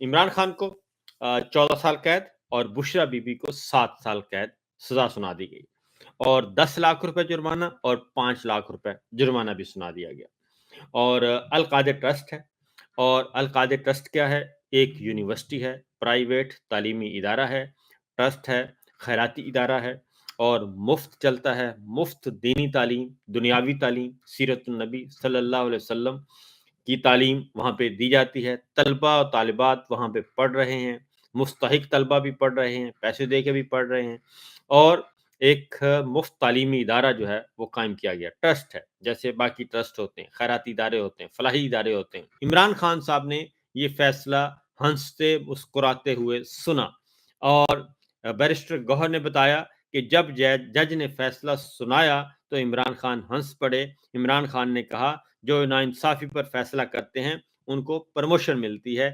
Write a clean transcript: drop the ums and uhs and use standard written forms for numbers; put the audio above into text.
इमरान खान को 14 साल कैद और बुशरा बीबी को 7 साल कैद सज़ा सुना दी गई और 10 लाख रुपए जुर्माना और 5 लाख रुपए जुर्माना भी सुना दिया गया। और अल कादिर ट्रस्ट है। और अल कादिर ट्रस्ट क्या है? एक यूनिवर्सिटी है, प्राइवेट तालीमी इदारा है, ट्रस्ट है, खैराती इदारा है और मुफ्त चलता है। मुफ्त दीनी तालीम, दुनियावी तालीम, सीरतुन नबी सल्लल्लाहु अलैहि वसल्लम की तालीम वहाँ पे दी जाती है। तलबा और तालिबात वहाँ पे पढ़ रहे हैं, मुस्तहिक तलबा भी पढ़ रहे हैं, पैसे दे के भी पढ़ रहे हैं और एक मुफ्त तालीमी इदारा जो है वो कायम किया गया। ट्रस्ट है, जैसे बाकी ट्रस्ट होते हैं, खैराती इदारे होते हैं, फलाही इदारे होते हैं। इमरान खान साहब ने ये फैसला हंसते मुस्कुराते हुए सुना और बैरिस्टर गौहर ने बताया कि जब जज ने फैसला सुनाया तो इमरान खान हंस पड़े। इमरान खान ने कहा, जो नाइंसाफ़ी पर फैसला करते हैं, उनको प्रमोशन मिलती है,